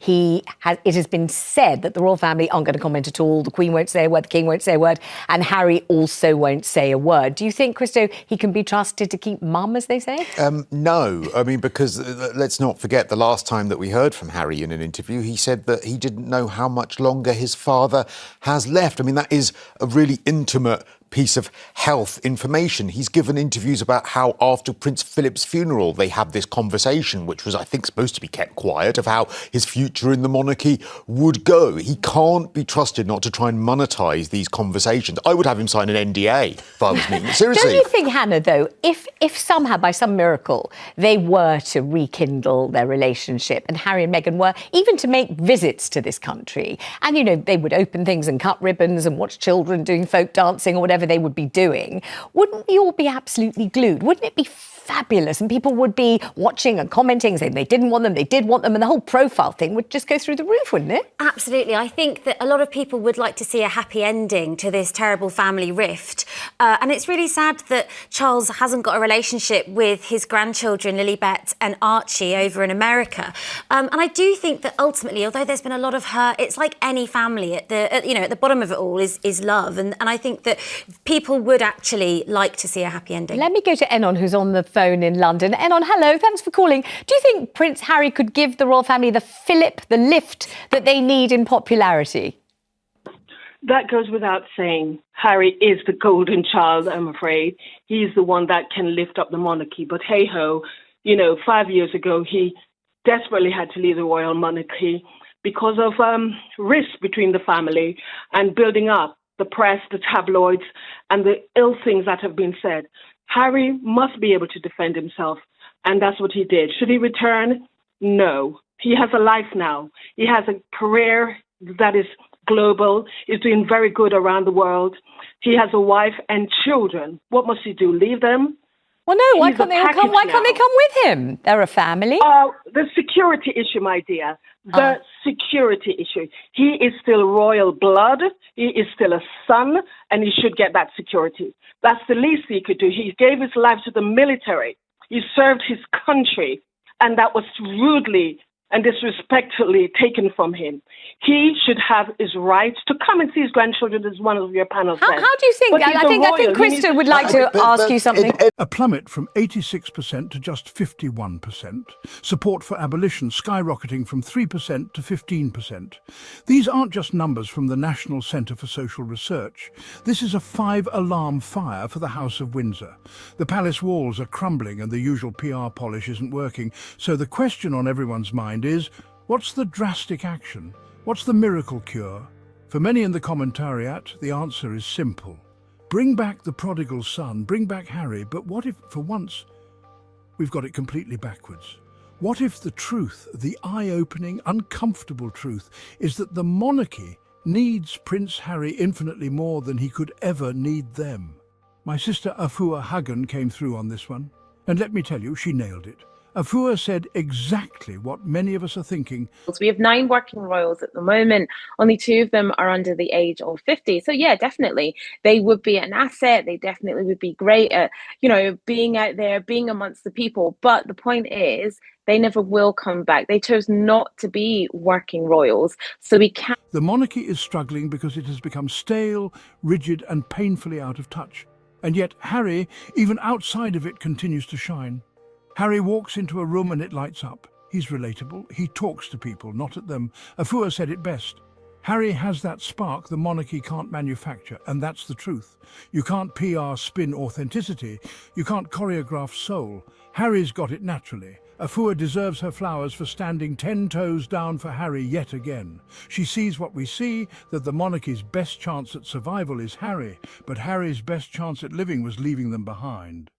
It has been said that the royal family aren't going to comment at all. The Queen won't say a word, the King won't say a word, and Harry also won't say a word. Do you think, Christo, he can be trusted to keep mum, as they say? No, I mean, because let's not forget the last time that we heard from Harry in an interview, he said that he didn't know how much longer his father has left. I mean, that is a really intimate piece of health information. He's given interviews about how after Prince Philip's funeral they had this conversation, which was, I think, supposed to be kept quiet, of how his future in the monarchy would go. He can't be trusted not to try and monetise these conversations. I would have him sign an NDA if I was me. Seriously. Don't you think, Hannah, though, if somehow, by some miracle, they were to rekindle their relationship and Harry and Meghan were even to make visits to this country and, you know, they would open things and cut ribbons and watch children doing folk dancing or whatever they would be doing, wouldn't we all be absolutely glued? Wouldn't it be fabulous? And people would be watching and commenting, saying they didn't want them, they did want them, and the whole profile thing would just go through the roof, wouldn't it? Absolutely. I think that a lot of people would like to see a happy ending to this terrible family rift. And it's really sad that Charles hasn't got a relationship with his grandchildren, Lilibet and Archie, over in America. And I do think that ultimately, although there's been a lot of hurt, it's like any family. At the bottom of it all is love. And I think that people would actually like to see a happy ending. Let me go to Enon, who's on the phone in London. Enon, hello, thanks for calling. Do you think Prince Harry could give the royal family the lift that they need in popularity? That goes without saying. Harry is the golden child, I'm afraid. He's the one that can lift up the monarchy. But hey-ho, 5 years ago, he desperately had to leave the royal monarchy because of risks between the family and building up the press, the tabloids, and the ill things that have been said. Harry must be able to defend himself, and that's what he did. Should he return? No. He has a life now. He has a career that is global. He's doing very good around the world. He has a wife and children. What must he do? Leave them? Well, no. Why can't they come with him? They're a family. The security issue, my dear. The security issue. He is still royal blood. He is still a son, and he should get that security. That's the least he could do. He gave his life to the military. He served his country, and that was rudely and disrespectfully taken from him. He should have his right to come and see his grandchildren, as one of your panel said. How do you think? I think Krista would like to ask you something. A plummet from 86% to just 51%. Support for abolition skyrocketing from 3% to 15%. These aren't just numbers from the National Centre for Social Research. This is a 5-alarm fire for the House of Windsor. The palace walls are crumbling and the usual PR polish isn't working. So the question on everyone's mind is, what's the drastic action? What's the miracle cure? For many in the commentariat, the answer is simple. Bring back the prodigal son, bring back Harry, but what if, for once, we've got it completely backwards? What if the truth, the eye-opening, uncomfortable truth, is that the monarchy needs Prince Harry infinitely more than he could ever need them? My sister Afua Hagan came through on this one, and let me tell you, she nailed it. Afua said exactly what many of us are thinking. We have 9 working royals at the moment. Only 2 of them are under the age of 50. So yeah, definitely, they would be an asset. They definitely would be great at, being out there, being amongst the people. But the point is, they never will come back. They chose not to be working royals. So we can't. The monarchy is struggling because it has become stale, rigid, and painfully out of touch. And yet Harry, even outside of it, continues to shine. Harry walks into a room and it lights up. He's relatable. He talks to people, not at them. Afua said it best. Harry has that spark the monarchy can't manufacture, and that's the truth. You can't PR spin authenticity. You can't choreograph soul. Harry's got it naturally. Afua deserves her flowers for standing 10 toes down for Harry yet again. She sees what we see, that the monarchy's best chance at survival is Harry, but Harry's best chance at living was leaving them behind.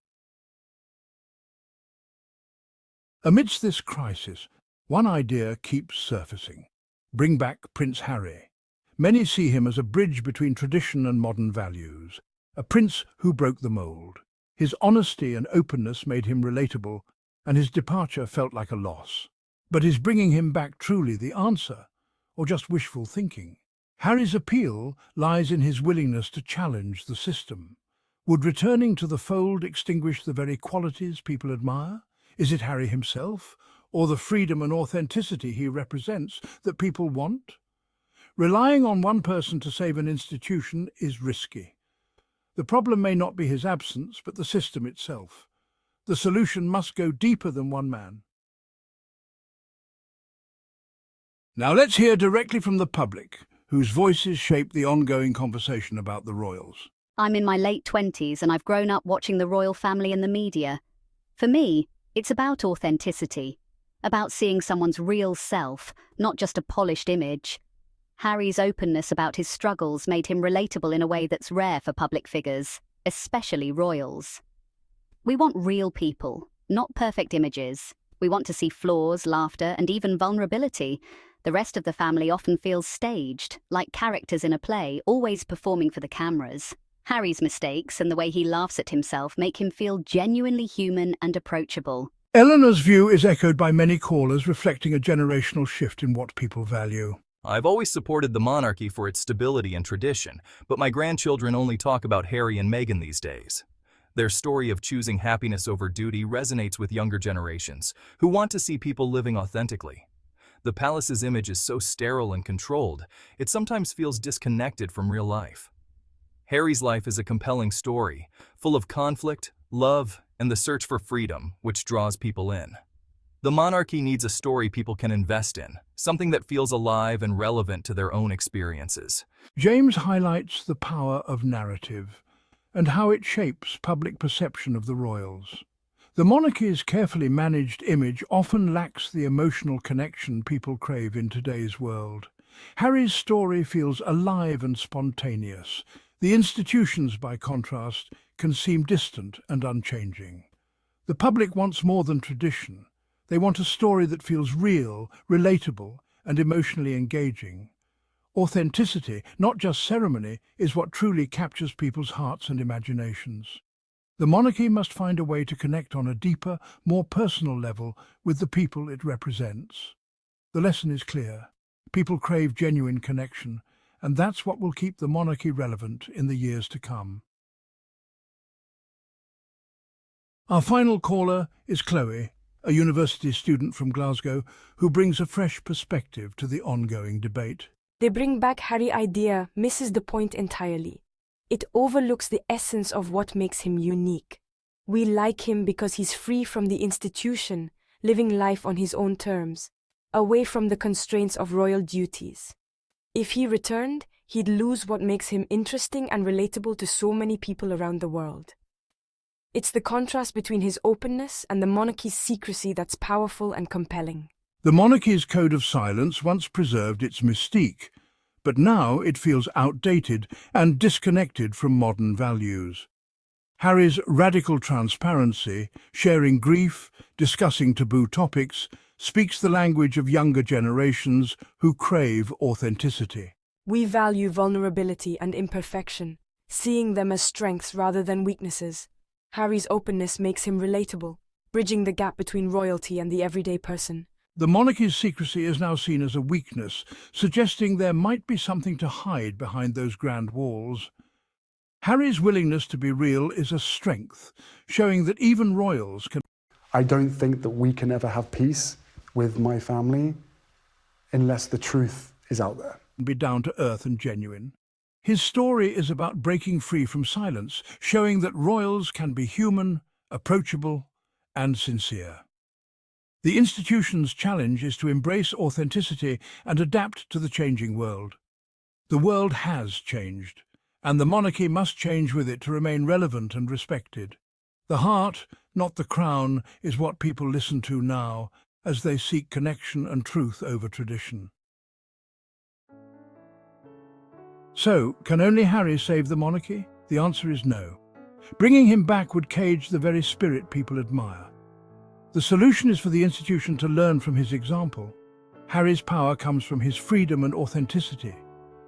Amidst this crisis, one idea keeps surfacing. Bring back Prince Harry. Many see him as a bridge between tradition and modern values, a prince who broke the mould. His honesty and openness made him relatable, and his departure felt like a loss. But is bringing him back truly the answer, or just wishful thinking? Harry's appeal lies in his willingness to challenge the system. Would returning to the fold extinguish the very qualities people admire? Is it Harry himself, or the freedom and authenticity he represents that people want? Relying on one person to save an institution is risky. The problem may not be his absence, but the system itself. The solution must go deeper than one man. Now let's hear directly from the public, whose voices shape the ongoing conversation about the royals. I'm in my late 20s and I've grown up watching the royal family in the media. For me, it's about authenticity, about seeing someone's real self, not just a polished image. Harry's openness about his struggles made him relatable in a way that's rare for public figures, especially royals. We want real people, not perfect images. We want to see flaws, laughter, and even vulnerability. The rest of the family often feels staged, like characters in a play, always performing for the cameras. Harry's mistakes and the way he laughs at himself make him feel genuinely human and approachable. Eleanor's view is echoed by many callers, reflecting a generational shift in what people value. I've always supported the monarchy for its stability and tradition, but my grandchildren only talk about Harry and Meghan these days. Their story of choosing happiness over duty resonates with younger generations, who want to see people living authentically. The palace's image is so sterile and controlled, it sometimes feels disconnected from real life. Harry's life is a compelling story, full of conflict, love, and the search for freedom, which draws people in. The monarchy needs a story people can invest in, something that feels alive and relevant to their own experiences. James highlights the power of narrative and how it shapes public perception of the royals. The monarchy's carefully managed image often lacks the emotional connection people crave in today's world. Harry's story feels alive and spontaneous. The institutions, by contrast, can seem distant and unchanging. The public wants more than tradition. They want a story that feels real, relatable, and emotionally engaging. Authenticity, not just ceremony, is what truly captures people's hearts and imaginations. The monarchy must find a way to connect on a deeper, more personal level with the people it represents. The lesson is clear. People crave genuine connection, and that's what will keep the monarchy relevant in the years to come. Our final caller is Chloe, a university student from Glasgow, who brings a fresh perspective to the ongoing debate. The bring back Harry idea misses the point entirely. It overlooks the essence of what makes him unique. We like him because he's free from the institution, living life on his own terms, away from the constraints of royal duties. If he returned, he'd lose what makes him interesting and relatable to so many people around the world. It's the contrast between his openness and the monarchy's secrecy that's powerful and compelling. The monarchy's code of silence once preserved its mystique, but now it feels outdated and disconnected from modern values. Harry's radical transparency, sharing grief, discussing taboo topics, speaks the language of younger generations who crave authenticity. We value vulnerability and imperfection, seeing them as strengths rather than weaknesses. Harry's openness makes him relatable, bridging the gap between royalty and the everyday person. The monarchy's secrecy is now seen as a weakness, suggesting there might be something to hide behind those grand walls. Harry's willingness to be real is a strength, showing that even royals can... I don't think that we can ever have peace with my family unless the truth is out there. ...be down to earth and genuine. His story is about breaking free from silence, showing that royals can be human, approachable, and sincere. The institution's challenge is to embrace authenticity and adapt to the changing world. The world has changed, and the monarchy must change with it to remain relevant and respected. The heart, not the crown, is what people listen to now as they seek connection and truth over tradition. So, can only Harry save the monarchy? The answer is no. Bringing him back would cage the very spirit people admire. The solution is for the institution to learn from his example. Harry's power comes from his freedom and authenticity.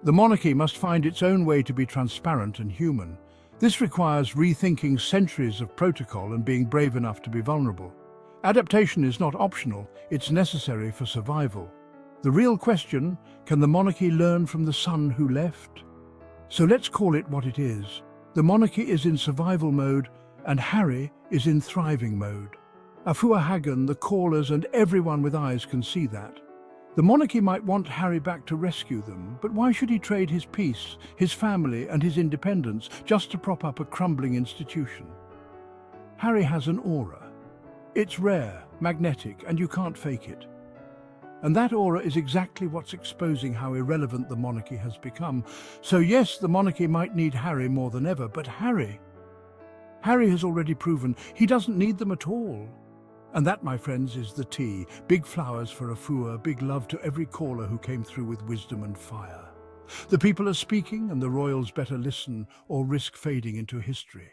The monarchy must find its own way to be transparent and human. This requires rethinking centuries of protocol and being brave enough to be vulnerable. Adaptation is not optional, it's necessary for survival. The real question, can the monarchy learn from the son who left? So let's call it what it is. The monarchy is in survival mode and Harry is in thriving mode. Afua Hagan, the callers and everyone with eyes can see that. The monarchy might want Harry back to rescue them, but why should he trade his peace, his family and his independence just to prop up a crumbling institution? Harry has an aura. It's rare, magnetic, and you can't fake it. And that aura is exactly what's exposing how irrelevant the monarchy has become. So yes, the monarchy might need Harry more than ever, but Harry has already proven he doesn't need them at all. And that, my friends, is the tea. Big flowers for Afua, big love to every caller who came through with wisdom and fire. The people are speaking, and the royals better listen or risk fading into history.